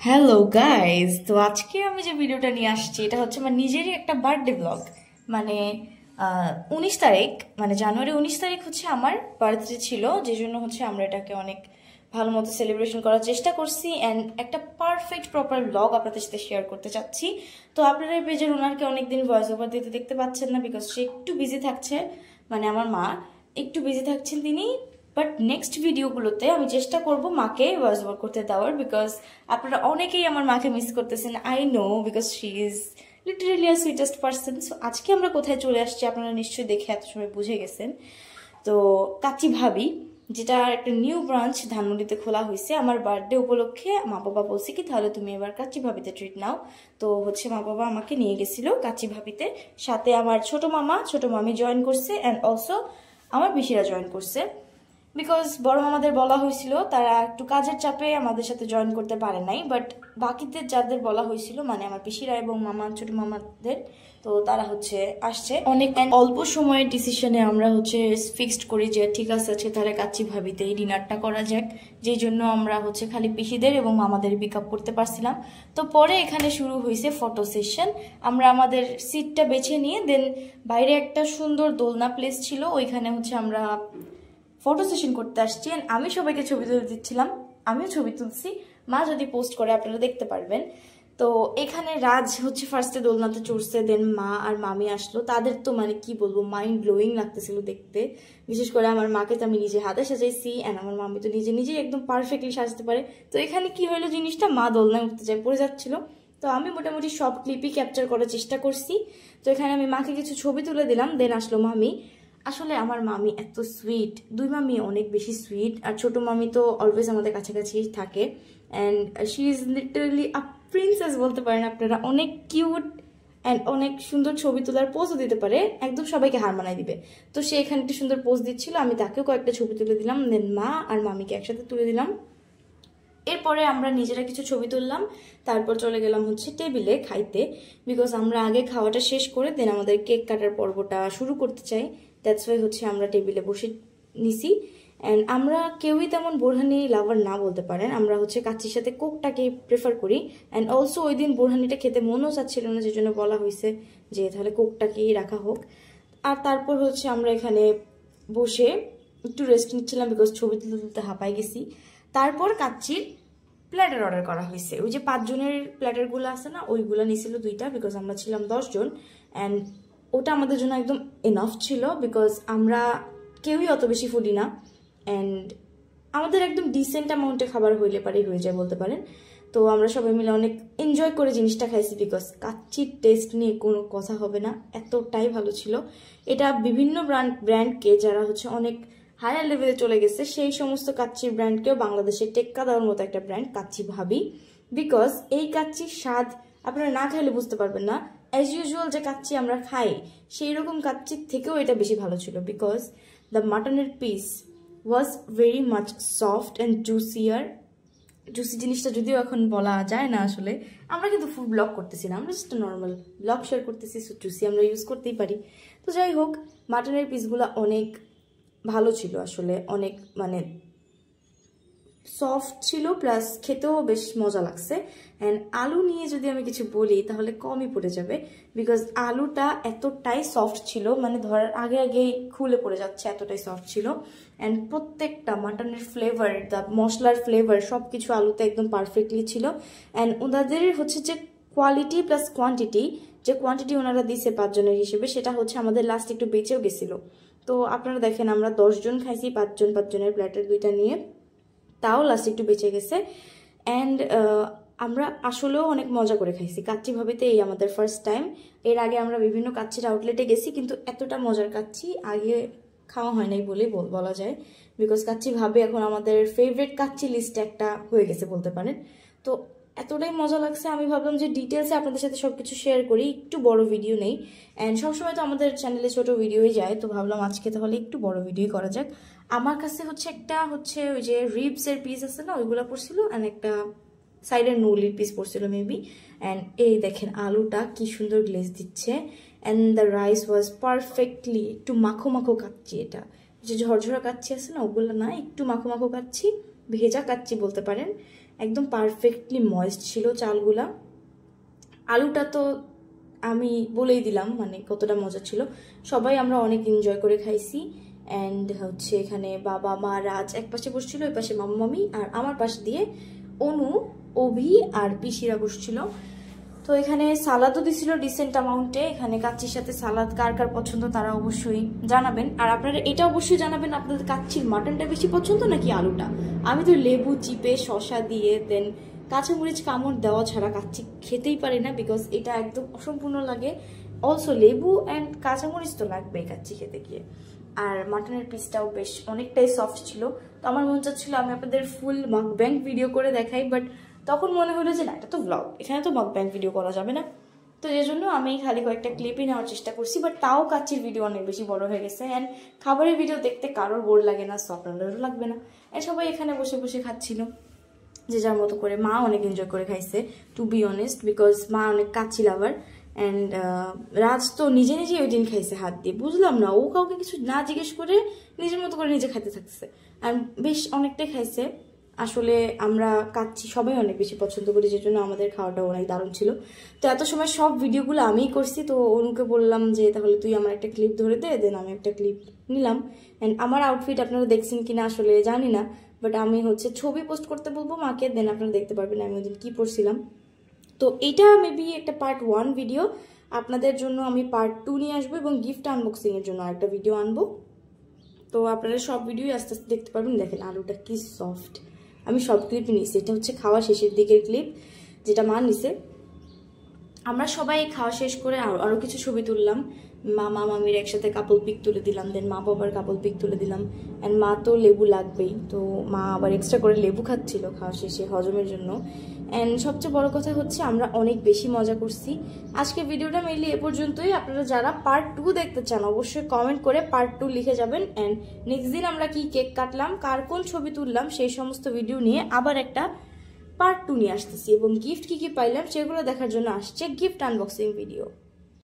Hello guys, তো আজকে আমি যে ভিডিওটা নিয়ে আসছি এটা হচ্ছে আমার নিজেরই একটা বার্থডে ব্লগ। মানে 19 তারিখ, মানে জানুয়ারি 19 তারিখ হচ্ছে আমার বার্থডে ছিল, যে জন্য হচ্ছে আমরা এটাকে অনেক ভালো মতো সেলিব্রেশন করার চেষ্টা করছি অ্যান্ড একটা পারফেক্ট প্রপার ব্লগ আপনাদের সাথে শেয়ার করতে চাচ্ছি। তো আপনারা এই পেজের ওনারকে অনেকদিন ভয়েস ওভার দিতে দেখতে পাচ্ছেন না, বিকজ সে একটু বিজি থাকছে, মানে আমার মা একটু বিজি থাকছেন তিনি। বাট নেক্সট ভিডিওগুলোতে আমি চেষ্টা করব মাকে ভয়েস ওভার করতে দেওয়ার, বিকজ আপনারা অনেকেই আমার মাকে মিস করতেছেন, I know, because she is literally a sweetest person. So আজকে আমরা কোথায় চলে আসছি আপনারা নিশ্চয়ই দেখে এত সময় বুঝে গেছেন। তো কাচি ভাবি, যেটা একটা নিউ ব্রাঞ্চ ধানমন্ডিতে খোলা হয়েছে, আমার বার্থডে উপলক্ষে মা বাবা বলছে কি তাহলে তুমি এবার কাচি ভাবিতে ট্রিট নাও। তো হচ্ছে মা বাবা আমাকে নিয়ে গেছিল কাচি ভাবিতে, সাথে আমার ছোট মামা ছোট মামি জয়েন করছে অ্যান্ড অলসো আমার পিসিরা জয়েন করছে। বিকজ বড় মামাদের বলা হয়েছিল তারা একটু কাজের চাপে আমাদের সাথে জয়েন করতে পারে নাই, বাট বাকিদের যাদের বলা হয়েছিল মানে আমার পিসিরা এবং মামা ছোট মামাদের, তো তারা হচ্ছে আসছে। অনেক অল্প সময়ের ডিসিশনে আমরা হচ্ছে ফিক্সড করি যে ঠিক আছে আজকে তাহলে কাচ্চি ভাবিতেই ডিনারটা করা যাক, যেই জন্য আমরা হচ্ছে খালি পিসিদের এবং মামাদের পিক আপ করতে পারছিলাম। তো পরে এখানে শুরু হয়েছে ফটো সেশন। আমরা আমাদের সিটটা বেছে নিয়ে দেন বাইরে একটা সুন্দর দোলনা প্লেস ছিল, ওইখানে হচ্ছে আমরা ফটো সেশন করতে আসছি। আমি সবাইকে ছবি তুলে দিচ্ছিলাম, আমিও ছবি তুলছি, মা যদি পোস্ট করে আপনারা দেখতে পারবেন। তো এখানে রাজ হচ্ছে ফার্স্টে দোলনাতে চড়ছে, দেন মা আর মামি আসলো, তাদের তো মানে কি বলবো মাইন্ড ব্লোয়িং লাগতেছিল দেখতে। বিশেষ করে আমার মাকে তো আমি নিজে হাতে সাজাইছি অ্যান্ড আমার মামি তো নিজে নিজেই একদম পারফেক্টলি সাজাতে পারে। তো এখানে কি হলো জিনিসটা, মা দোলনায় উঠতে যায় পড়ে যাচ্ছিল, তো আমি মোটামুটি সব ক্লিপই ক্যাপচার করার চেষ্টা করছি। তো এখানে আমি মাকে কিছু ছবি তুলে দিলাম, দেন আসলো মামি। আসলে আমার মামি এত সুইট, দুই মামি অনেক বেশি সুইট, আর ছোট মামি তো অলওয়েজ আমাদের কাছাকাছি থাকে and she is literally a princess বলতে পারেন আপনারা। অনেক কিউট অ্যান্ড অনেক সুন্দর ছবি তোলার পোজও দিতে পারে, একদম সবাইকে হার মানায় দিবে। তো সে এখানে একটু সুন্দর পোজ দিচ্ছিল, আমি তাকেও কয়েকটা ছবি তুলে দিলাম, দেন মা আর মামিকে একসাথে তুলে দিলাম। এরপরে আমরা নিজেরা কিছু ছবি তুললাম, তারপর চলে গেলাম হচ্ছে টেবিলে খাইতে, বিকজ আমরা আগে খাওয়াটা শেষ করে দেন আমাদের কেক কাটার পর্বটা শুরু করতে চাই। দ্যাটস ওয়াই হচ্ছে আমরা টেবিলে বসে নিছি। অ্যান্ড আমরা কেউই তেমন বোরহানি লাভার না বলতে পারেন, আমরা হচ্ছে কাচ্চির সাথে কোকটাকে প্রেফার করি। অ্যান্ড অলসো ওই দিন বোরহানিটা খেতে মনও চাচ্ছিল না, যে জন্য বলা হয়েছে যে তাহলে কোকটাকেই রাখা হোক। আর তারপর হচ্ছে আমরা এখানে বসে একটু রেস্ট নিচ্ছিলাম, বিকজ ছবি তুলতে তুলতে হাঁপাই গেছি। তারপর কাচ্চির প্ল্যাটার অর্ডার করা হয়েছে, ওই যে 5 জনের প্ল্যাটারগুলো আছে না, ওইগুলো নিয়েছিল 2টা, বিকজ আমরা ছিলাম 10 জন। অ্যান্ড ওটা আমাদের জন্য একদম এনাফ ছিল, বিকজ আমরা কেউই অত বেশি ফুডি না অ্যান্ড আমাদের একদম ডিসেন্ট অ্যামাউন্টে খাবার হইলে পারে হয়ে যায় বলতে পারেন। তো আমরা সবাই মিলে অনেক এনজয় করে জিনিসটা খাইছি, বিকজ কাচ্চির টেস্ট নিয়ে কোনো কথা হবে না, এতটাই ভালো ছিল। এটা বিভিন্ন ব্র্যান্ডকে যারা হচ্ছে অনেক হায়ার লেভেলে চলে গেছে সেই সমস্ত কাচ্চির ব্র্যান্ডকেও বাংলাদেশে টেক্কা দেওয়ার মতো একটা ব্র্যান্ড কাচ্চি ভাবি, বিকজ এই কাচ্চির স্বাদ আপনারা না খাইলে বুঝতে পারবেন না। অ্যাজ ইউজুয়াল যে কাচ্চি আমরা খাই সেই রকম কাচ্চির থেকেও এটা বেশি ভালো ছিল, বিকজ দ্য মাটনের piece was very much soft and জুসিয়ার। Juicy জিনিসটা যদিও এখন বলা যায় না, আসলে আমরা কিন্তু ফুড ব্লগ করতেছি না, আমরা জাস্ট নর্মাল ব্লগ শেয়ার করতেছি, সো জুসি আমরা ইউজ করতেই পারি। তো যাই হোক, মাটনের পিসগুলো অনেক ভালো ছিল, আসলে অনেক মানে সফট ছিল, প্লাস খেতেও বেশ মজা লাগছে। অ্যান্ড আলু নিয়ে যদি আমি কিছু বলি তাহলে কমই পড়ে যাবে, বিকজ আলুটা এতটাই সফট ছিল, মানে ধরার আগে আগেই খুলে পড়ে যাচ্ছে, এতটাই সফট ছিল। অ্যান্ড প্রত্যেকটা মাটনের ফ্লেভার, দ্য মশলার ফ্লেভার সব কিছু আলুতে একদম পারফেক্টলি ছিল। অ্যান্ড ওনাদের হচ্ছে যে কোয়ালিটি প্লাস কোয়ান্টিটি, যে কোয়ান্টিটি ওনারা দিছে 5 জনের হিসেবে, সেটা হচ্ছে আমাদের লাস্ট একটু বেঁচেও গেছিল। তো আপনারা দেখেন আমরা 10 জন খাইছি, 5 জনের প্লেটের 2টা নিয়ে, তাও লাস্ট একটু বেঁচে গেছে। অ্যান্ড আমরা আসলেও অনেক মজা করে খাইছি কাচ্চি ভাবিতে, এই আমাদের ফার্স্ট টাইম। এর আগে আমরা বিভিন্ন কাচ্চির আউটলেটে গেছি, কিন্তু এতটা মজার কাচ্চি আগে খাওয়া হয় নাই বলেই বলা যায়, বিকজ কাচ্চি ভাবে এখন আমাদের ফেভারিট কাচ্চি লিস্টে একটা হয়ে গেছে বলতে পারেন। তো এতটাই মজা লাগছে, আমি ভাবলাম যে ডিটেলসে আপনাদের সাথে সবকিছু শেয়ার করি, একটু বড় ভিডিও নেই। অ্যান্ড সবসময় তো আমাদের চ্যানেলে ছোট ভিডিওই যায়, তো ভাবলাম আজকে তাহলে একটু বড় ভিডিও করা যাক। আমার কাছে হচ্ছে একটা হচ্ছে ওই যে রিবসের পিস আছে না, ওইগুলো পড়ছিল, অ্যান্ড একটা সাইডের নলির পিস পড়ছিল মেবি। অ্যান্ড এই দেখেন আলুটা কি সুন্দর গ্লেজ দিচ্ছে, and the rice was perfectly একটু মাখো মাখো কাচ্চি, এটা যে ঝরঝরা কাচ্চি আছে না ওগুলো না, একটু মাখো মাখো কাচ্চি, ভেজা কাচ্চি বলতে পারেন। একদম পারফেক্টলি ময়েস্ট ছিল চালগুলা। আলুটা তো আমি বলেই দিলাম মানে কতটা মজা ছিল, সবাই আমরা অনেক এনজয় করে খাইছি। অ্যান্ড হচ্ছে এখানে বাবা মা রাজ এক পাশে বসছিল, ওই পাশে মামা মামি, আর আমার পাশে দিয়ে অনু, অভি আর পিসিরা বসছিল। তো এখানে সালাদও দিছিল ডিসেন্ট অ্যামাউন্টে। এখানে কাচ্চির সাথে সালাদ কার কার পছন্দ তারা অবশ্যই জানাবেন। আর আপনারা এটা অবশ্যই জানাবেন আপনাদের কাচ্চির মাটনটা বেশি পছন্দ নাকি আলুটা। আমি তো লেবু চিপে শসা দিয়ে দেন কাঁচামরিচ কামড় দেওয়া ছাড়া কাচ্চি খেতেই পারি না, বিকজ এটা একদম অসম্পূর্ণ লাগে। অলসো লেবু অ্যান্ড কাঁচামরিচ তো লাগবে কাচ্চি খেতে গিয়ে। আর মাটনের পিসটাও বেশ অনেকটাই সফট ছিল। তো আমার মন চাচ্ছিল আমি আপনাদের ফুল মাকব্যাং ভিডিও করে দেখাই, বাট তখন মনে হলো যে না, এটা তো ব্লগ, এখানে তো মাকব্যাং ভিডিও করা যাবে না। তো এই জন্য আমি খালি কয়েকটা ক্লিপই নেওয়ার চেষ্টা করছি, বাট তাও কাচ্চির ভিডিও অনেক বেশি বড় হয়ে গেছে। অ্যান্ড খাবারের ভিডিও দেখতে কারোর বোর লাগে না, আপনাদেরও লাগবে না। অ্যান্ড সবাই এখানে বসে বসে খাচ্ছিল যে যার মতো করে। মা অনেক এনজয় করে খাইছে, টু বি অনেস্ট, বিকজ মা অনেক কাচ্চি লাভার। অ্যান্ড রাজ তো নিজে নিজেই ওই দিন খাইছে হাত দিয়ে, বুঝলাম না, ও কাউকে কিছু না জিজ্ঞেস করে নিজের মতো করে নিজে খাইতে থাকছে। আর বেশ অনেকটাই খাইছে। আসলে আমরা কাচ্চি সবাই অনেক বেশি পছন্দ করি, যে জন্য আমাদের খাওয়াটাও অনেক দারুণ ছিল। তো এত সময় সব ভিডিওগুলো আমিই করছি। তো অনুকে বললাম যে তাহলে তুই আমার একটা ক্লিপ ধরে দে, দেন আমি একটা ক্লিপ নিলাম। অ্যান্ড আমার আউটফিট আপনারা দেখছেন কিনা আসলে জানি না, বাট আমি হচ্ছে ছবি পোস্ট করতে বলবো মাকে, দেন আপনারা দেখতে পারবেন আমি ওই দিন কী পরছিলাম। তো এইটা মেবি একটা পার্ট 1 ভিডিও। আপনাদের জন্য আমি পার্ট 2 নিয়ে আসবো, এবং গিফট আনবক্সিংয়ের জন্য একটা ভিডিও আনবো। তো আপনারা সব ভিডিওই আস্তে আস্তে দেখতে পারবেন। দেখেন আলুটা কি সফট। আমি সব ক্লিপই নিয়েছি, এটা হচ্ছে খাওয়া শেষের দিকের ক্লিপ যেটা মা নিছে। আমরা সবাই খাওয়া শেষ করে আরও কিছু ছবি তুললাম। মামা মামির একসাথে কাপল পিক তুলে দিলাম, দেন মা বাবার কাপল পিক তুলে দিলাম। অ্যান্ড মা তো লেবু লাগবেই, তো মা আবার এক্সট্রা করে লেবু খাচ্ছিল খাওয়া শেষে হজমের জন্য। অ্যান্ড সবচেয়ে বড় কথা হচ্ছে আমরা অনেক বেশি মজা করছি। আজকে ভিডিওটা মেনলি এ পর্যন্তই। আপনারা যারা পার্ট 2 দেখতে চান অবশ্যই কমেন্ট করে পার্ট 2 লিখে যাবেন। অ্যান্ড নেক্সট দিন আমরা কি কেক কাটলাম, কার কোন ছবি তুললাম, সেই সমস্ত ভিডিও নিয়ে আবার একটা পার্ট 2 নিয়ে আসতেছি, এবং গিফট কি কি পাইলাম সেগুলো দেখার জন্য আসছে গিফট আনবক্সিং ভিডিও।